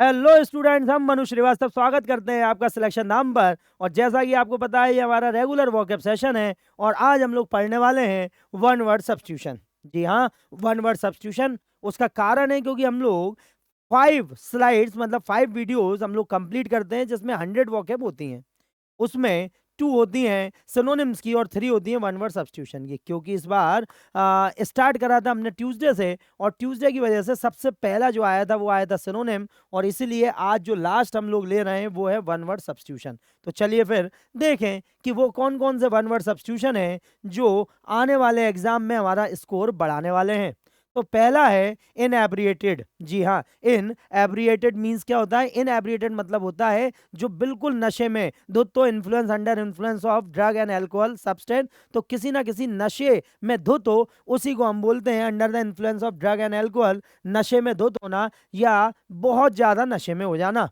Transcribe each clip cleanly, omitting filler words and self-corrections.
Hello students, हम मनु श्रीवास्तव स्वागत करते हैं आपका सिलेक्शन नाम पर। और जैसा कि आपको पता है, ये हमारा रेगुलर वॉकअप सेशन है और आज हम लोग पढ़ने वाले हैं वन वर्ड सब्स्टिट्यूशन। जी हाँ, वन वर्ड सब्स्टिट्यूशन। उसका कारण है क्योंकि हम लोग 5 स्लाइड्स मतलब 5 वीडियोस हम लोग कंप्लीट करते हैं जिसमें 100 वॉकअप होती हैं। उसमें 2 होती हैं सिनोनिम्स की और 3 होती हैं वन वर्ड सब्स्टिट्यूशन की। क्योंकि इस बार स्टार्ट करा था हमने ट्यूसडे से, और ट्यूसडे की वजह से सबसे पहला जो आया था वो आया था सिनोनिम, और इसीलिए आज जो लास्ट हम लोग ले रहे हैं वो है वन वर्ड सब्स्टिट्यूशन। तो चलिए फिर देखें कि वो कौन कौन से वन वर्ड सब्स्टिट्यूशन हैं जो आने वाले एग्जाम में हमारा स्कोर बढ़ाने वाले हैं। तो पहला है इनएब्रिएटेड। जी हाँ, इनएब्रिएटेड मीन्स क्या होता है? इनएब्रिएटेड मतलब होता है जो बिल्कुल नशे में, धुत तो influence, under influence of drug and alcohol substance, तो किसी ना किसी नशे में धुत हो, उसी को हम बोलते हैं under the influence of drug and alcohol. नशे में धुत होना या बहुत ज्यादा नशे में हो जाना।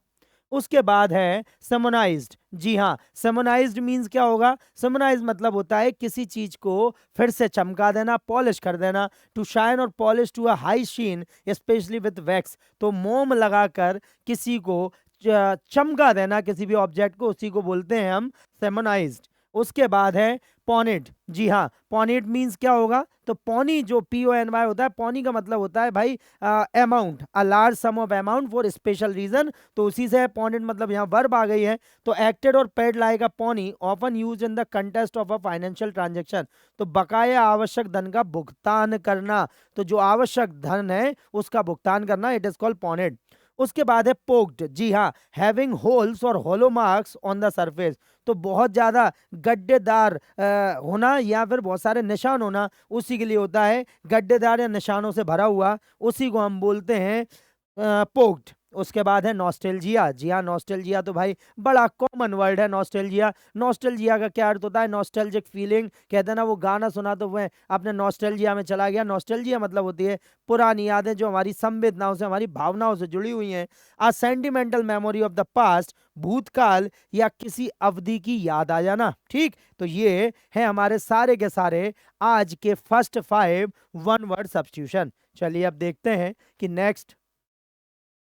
उसके बाद है सेमोनाइज्ड। जी हाँ, सेमोनाइज्ड मींस क्या होगा? सेमोनाइज मतलब होता है किसी चीज को फिर से चमका देना, पॉलिश कर देना। टू शाइन और polish to a high sheen specially with wax, तो मोम लगाकर किसी को चमका देना, किसी भी ऑब्जेक्ट को, उसी को बोलते हैं हम सेमोनाइज्ड। उसके बाद है पॉनिड। जी हाँ, पॉनिड मींस क्या होगा? तो पॉनी जो PONY होता है, पॉनी का मतलब होता है भाई amount, a large sum of amount for special reason, तो उसी से पॉनिड मतलब यहाँ वर्ब आ गई है। तो एक्टेड और paid like a pony often use in the contest of a financial transaction, तो बकाया आवश्यक धन का भुगतान करना, तो जो आवश्यक धन है उसका भुगतान करना, इट इज कॉल्ड पॉनिड। उसके बाद है पोक्ड। जी हाँ, हैविंग होल्स और होलो मार्क्स ऑन द सरफेस, तो बहुत ज्यादा गड्ढेदार होना या फिर बहुत सारे निशान होना, उसी के लिए होता है। गड्ढेदार या निशानों से भरा हुआ, उसी को हम बोलते हैं पोक्ड। उसके बाद है नॉस्टैल्जिया। जी हाँ, नॉस्टैल्जिया तो भाई बड़ा कॉमन वर्ड है नॉस्टैल्जिया। नॉस्टैल्जिया का क्या अर्थ होता है? नॉस्टैल्जिक फीलिंग, कहते हैं ना, वो गाना सुना तो वह अपने नॉस्टैल्जिया में चला गया। नॉस्टैल्जिया मतलब होती है पुरानी यादें जो हमारी संवेदनाओं से, हमारी भावनाओं से जुड़ी हुई हैं। A sentimental memory of the past, भूतकाल या किसी अवधि की याद आ जाना। ठीक, तो ये है हमारे सारे के सारे आज के फर्स्ट 5 वन वर्ड सब्स्टिट्यूशन। चलिए अब देखते हैं कि नेक्स्ट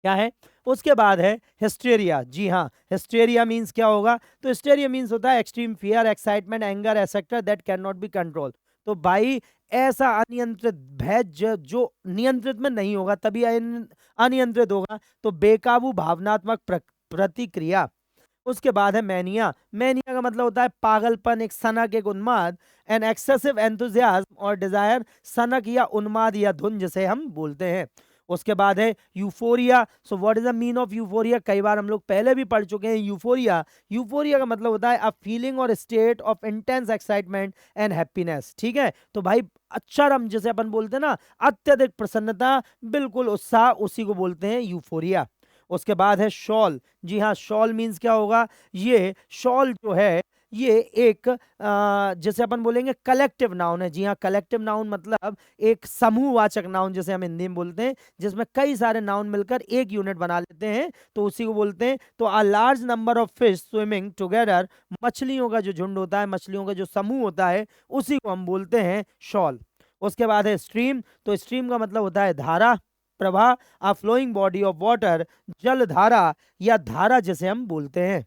क्या है। उसके बाद है हिस्टेरिया। जी हाँ, हिस्टेरिया मींस क्या होगा? तो हिस्टेरिया मींस होता है extreme fear, excitement, anger etcetera that can not be control, तो भाई ऐसा अनियंत्रित भय जो नियंत्रित में नहीं होगा, तभी अनियंत्रित होगा, तो बेकाबू भावनात्मक प्रतिक्रिया। उसके बाद है मैनिया। मैनिया का मतलब होता है पागलपन, एक सनक, एक उन्माद, एन एक्सेसिव एंथुजियाज्म और डिजायर, सनक या उन्माद या धुन जिसे हम बोलते हैं। उसके बाद है euphoria. So what is the mean of euphoria? कई बार हम लोग पहले भी पढ़ चुके हैं यूफोरिया। यूफोरिया का मतलब होता है अ फीलिंग और state of intense excitement and happiness. ठीक है, तो भाई अक्षरम जिसे अपन बोलते हैं ना, अत्यधिक प्रसन्नता, बिल्कुल उत्साह, उसी को बोलते हैं यूफोरिया। उसके बाद है शॉल। जी हाँ, शॉल मीन्स क्या होगा? ये शॉल जो है ये एक जैसे अपन बोलेंगे कलेक्टिव नाउन है। जी हाँ, कलेक्टिव नाउन मतलब एक समूहवाचक नाउन जैसे हम हिंदी में बोलते हैं, जिसमें कई सारे नाउन मिलकर एक यूनिट बना लेते हैं, तो उसी को बोलते हैं। तो a large number of fish swimming together, मछलियों का जो झुंड होता है, मछलियों का जो समूह होता है, उसी को हम बोलते हैं शॉल। उसके बाद है स्ट्रीम। तो स्ट्रीम का मतलब होता है धारा, प्रवाह, a flowing body of water, जल धारा या धारा जिसे हम बोलते हैं।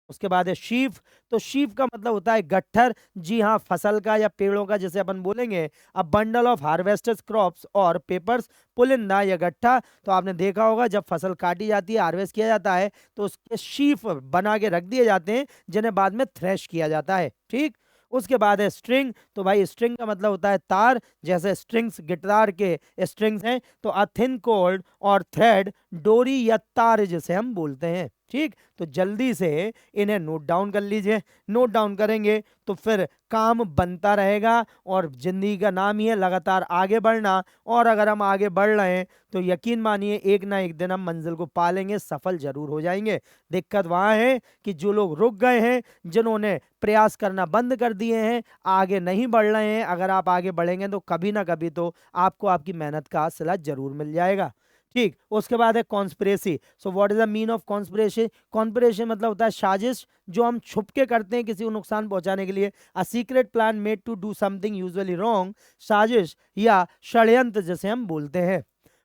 उसके बाद है शीफ। तो शीफ का मतलब होता है गट्ठर। जी हाँ, फसल का या पेड़ों का जिसे अपन बोलेंगे। अब बंडल ऑफ हार्वेस्टेड क्रॉप्स और पेपर्स, पुलिंदा या गट्ठा, तो आपने देखा होगा जब फसल काटी जाती है, हार्वेस्ट किया जाता है, तो उसके शीफ बना के रख दिए जाते हैं, जिन्हें बाद में थ्रेश किया जाता है। ठीक, उसके बाद है स्ट्रिंग। तो भाई स्ट्रिंग का मतलब होता है तार, जैसे स्ट्रिंग्स गिटार के स्ट्रिंग्स हैं, तो अ थिन कॉर्ड और थ्रेड, डोरी या तार जिसे हम बोलते हैं। ठीक, तो जल्दी से इन्हें नोट डाउन कर लीजिए। नोट डाउन करेंगे तो फिर काम बनता रहेगा, और जिंदगी का नाम ही है लगातार आगे बढ़ना। और अगर हम आगे बढ़ रहे हैं तो यकीन मानिए एक ना एक दिन हम मंजिल को पा लेंगे, सफल जरूर हो जाएंगे। दिक्कत वहां है कि जो लोग रुक गए हैं, जिन्होंने प्रयास करना बंद कर दिए हैं, आगे नहीं बढ़ रहे हैं, अगर आप आगे बढ़ेंगे तो कभी ना कभी तो आपको आपकी मेहनत का सिला जरूर मिल जाएगा। ठीक, उसके बाद है conspiracy. So what is the mean of conspiracy? Conspiracy मतलब होता है साजिश, जो हम छुप के करते हैं किसी को नुकसान पहुंचाने के लिए। A secret plan made to do something usually wrong, साजिश या षड्यंत्र जिसे हम बोलते हैं।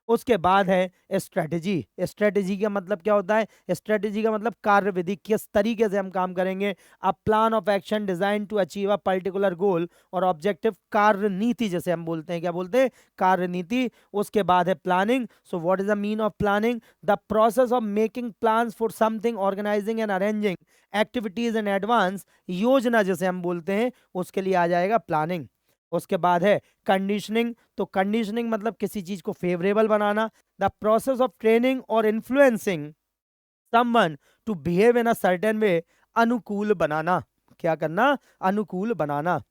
उसके बाद है स्ट्रेटजी। स्ट्रेटजी का मतलब क्या होता है? स्ट्रेटजी का मतलब कार्यविधि, किस तरीके से हम काम करेंगे। A plan of action designed to achieve a particular goal और ऑब्जेक्टिव, कार्यनीति जैसे हम बोलते हैं, क्या बोलते हैं? कार्यनीति। उसके बाद है planning. So what is the mean of planning? The process of making plans for something, organising and arranging activities in advance, योजना जैसे हम बोलते हैं, उसके लिए आ जाएगा प्लानिंग। उसके बाद है कंडीशनिंग। तो कंडीशनिंग मतलब किसी चीज को फेवरेबल बनाना। द प्रोसेस ऑफ ट्रेनिंग और influencing someone to behave in a certain way, अनुकूल बनाना। क्या करना? अनुकूल बनाना।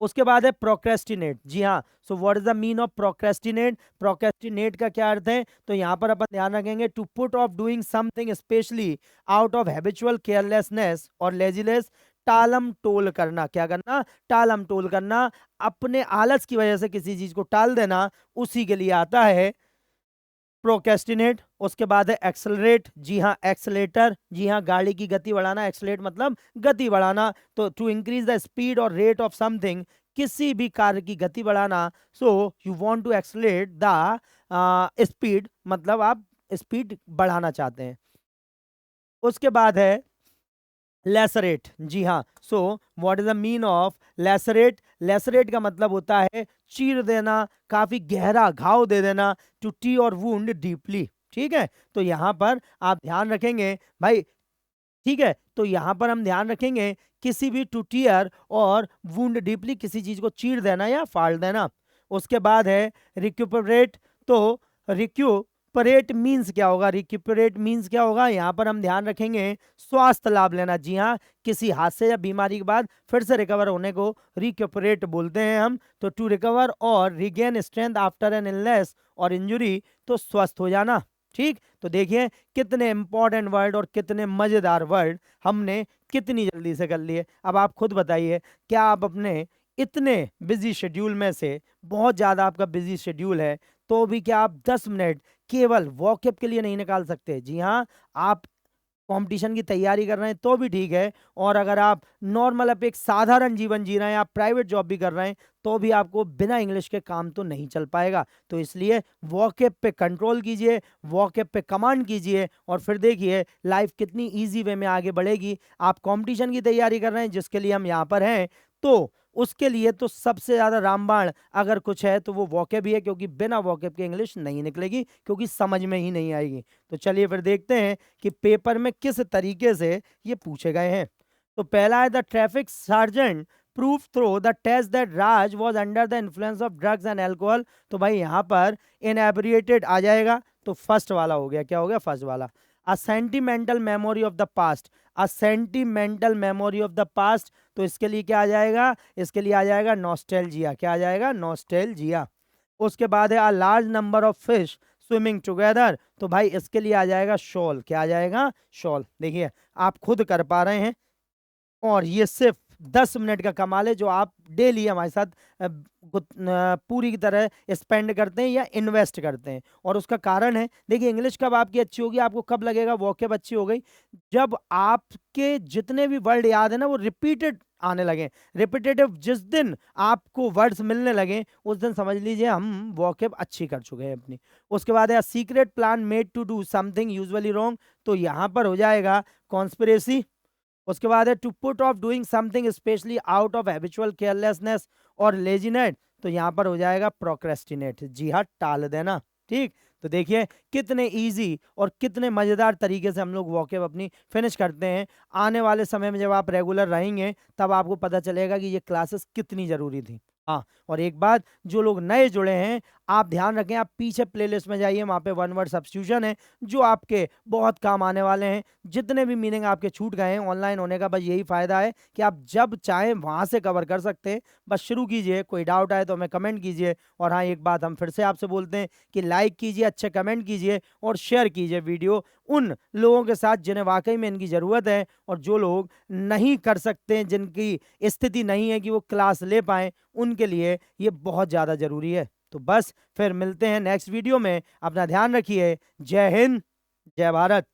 उसके बाद है प्रोक्रेस्टिनेट। जी हाँ, so what is the mean of procrastinate? Procrastinate का क्या अर्थ है? तो यहाँ पर अपन ध्यान रखेंगे to put off doing something specially out of habitual carelessness और लेजीनेस, टालम टोल करना। क्या करना? टालम टोल करना, अपने आलस की वजह से किसी चीज को टाल देना, उसी के लिए आता है प्रोक्रेस्टिनेट। उसके बाद है एक्सेलरेट। जी हाँ, एक्सेलेटर। जी हाँ, गाड़ी की गति बढ़ाना। एक्सेलरेट मतलब गति बढ़ाना। तो टू इंक्रीज द स्पीड और रेट ऑफ समथिंग, किसी भी कार्य की गति बढ़ाना। So you want to accelerate the speed, मतलब आप स्पीड बढ़ाना चाहते हैं। उसके बाद है लेसरेट। जी हाँ, so what is the mean of lacerate? Lacerate का मतलब होता है चीर देना, काफी गहरा घाव दे देना। टू टी और वुंड डीपली। ठीक है, तो यहां पर आप ध्यान रखेंगे भाई। ठीक है, तो यहां पर हम ध्यान रखेंगे किसी भी टू टीयर और वुंड डीपली, किसी चीज को चीर देना या फाड़ देना। उसके बाद है रिक्यूपरेट। तो रिक्यूपरेट मीन्स क्या होगा? रिक्यूपरेट मीन्स क्या होगा? यहाँ पर हम ध्यान रखेंगे स्वास्थ्य लाभ लेना। जी हाँ, किसी हादसे या बीमारी के बाद फिर से रिकवर होने को रिक्यूपरेट बोलते हैं हम। तो टू रिकवर और regain strength after an illness और इंजुरी, तो स्वस्थ हो जाना। ठीक, तो देखिए कितने इंपॉर्टेंट वर्ड और कितने मजेदार वर्ड हमने कितनी जल्दी से कर लिए। अब आप खुद बताइए, क्या आप अपने इतने बिजी शेड्यूल में से, बहुत ज्यादा आपका बिजी शेड्यूल है, तो भी क्या आप 10 मिनट केवल वॉकअप के लिए नहीं निकाल सकते? जी हाँ, आप कंपटीशन की तैयारी कर रहे हैं तो भी ठीक है, और अगर आप नॉर्मल आप एक साधारण जीवन जी रहे हैं, आप प्राइवेट जॉब भी कर रहे हैं, तो भी आपको बिना इंग्लिश के काम तो नहीं चल पाएगा। तो इसलिए वॉकअप पे कंट्रोल कीजिए, वॉकअप पे कमांड कीजिए, और फिर देखिए लाइफ कितनी इजी वे में आगे बढ़ेगी। आप कंपटीशन की तैयारी कर रहे हैं जिसके लिए हम यहाँ पर हैं, तो उसके लिए तो सबसे ज्यादा रामबाण अगर कुछ है तो वो वॉकअप ही है, क्योंकि बिना वॉकअप के इंग्लिश नहीं निकलेगी, क्योंकि समझ में ही नहीं आएगी। तो चलिए फिर देखते हैं कि पेपर में किस तरीके से ये पूछे गए हैं। तो पहला है the traffic sergeant proof through the test that Raj was under the influence of drugs and alcohol. तो भाई यहाँ पर इनएब्रिएटेड आ जाएगा, तो फर्स्ट वाला हो गया। क्या हो गया? फर्स्ट वाला। A sentimental memory of the past. A sentimental memory of the past, तो इसके लिए क्या आ जाएगा? इसके लिए आ जाएगा नॉस्टैल्जिया। क्या आ जाएगा? नॉस्टैल्जिया। उसके बाद है a large number of fish swimming together. तो भाई इसके लिए आ जाएगा शॉल। क्या आ जाएगा? शॉल। देखिए आप खुद कर पा रहे हैं, और ये सिर्फ 10 मिनट का कमाल है जो आप डेली हमारे साथ पूरी की तरह स्पेंड करते हैं या इन्वेस्ट करते हैं। और उसका कारण है, देखिए इंग्लिश कब आपकी अच्छी होगी, आपको कब लगेगा वॉकअप अच्छी हो गई? जब आपके जितने भी वर्ड याद है ना, वो रिपीटेड आने लगे। रिपीटेटिव जिस दिन आपको वर्ड्स मिलने लगे, उस दिन समझ लीजिए हम वॉकअप अच्छी कर चुके हैं अपनी। उसके बाद है secret plan made to do something usually wrong. तो यहाँ पर हो जाएगा कॉन्स्पिरेसी। उसके बाद है to put off doing something specially out of habitual carelessness और लेजीनेट। तो यहाँ पर हो जाएगा प्रोक्रेस्टिनेट। जी हाँ, टाल देना। ठीक, तो देखिए कितने इजी और कितने मजेदार तरीके से हम लोग वॉकअप अपनी फिनिश करते हैं। आने वाले समय में जब आप रेगुलर रहेंगे, तब आपको पता चलेगा कि ये क्लासेस कितनी जरूरी थी। हाँ, और एक बात, जो लोग नए जुड़े हैं, आप ध्यान रखें, आप पीछे प्लेलिस्ट में जाइए, वहाँ पे वन वर्ड सब्स्टिट्यूशन है जो आपके बहुत काम आने वाले हैं। जितने भी मीनिंग आपके छूट गए हैं, ऑनलाइन होने का बस यही फायदा है कि आप जब चाहें वहाँ से कवर कर सकते हैं। बस शुरू कीजिए, कोई डाउट आए तो हमें कमेंट कीजिए। और हाँ, एक बात हम फिर से आपसे बोलते हैं कि लाइक कीजिए, अच्छे कमेंट कीजिए और शेयर कीजिए वीडियो उन लोगों के साथ जिन्हें वाकई में इनकी ज़रूरत है, और जो लोग नहीं कर सकते, जिनकी स्थिति नहीं है कि वो क्लास ले पाएँ, उनके लिए ये बहुत ज़्यादा ज़रूरी है। तो बस फिर मिलते हैं नेक्स्ट वीडियो में। अपना ध्यान रखिए। जय हिंद, जय भारत।